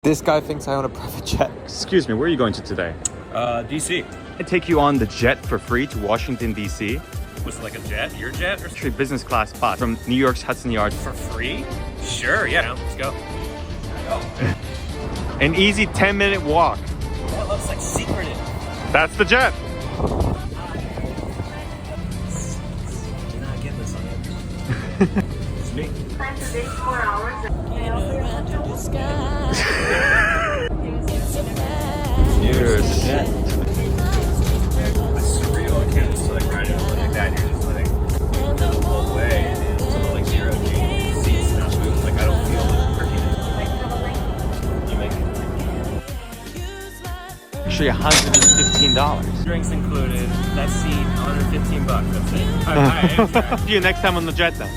This guy thinks I own a private jet. Excuse me, where are you going to today? DC. I take you on the jet for free to Washington, D.C. Was it like a jet? Your jet? Or Actually, business class spot from New York's Hudson Yards. for free? Sure, yeah. Let's go. An easy 10-minute walk. That looks like secretive. That's the jet. You're not getting this on it. It's me. Plan to take 4 hours. Cheers. It's surreal. I can't just like ride it like that. You're just like the whole way and it's like 0 G. Seats not moving. Like I don't feel it. You make it. Actually, $115. Drinks included. That seat, $115. That's it. All right, See you next time on the jet then.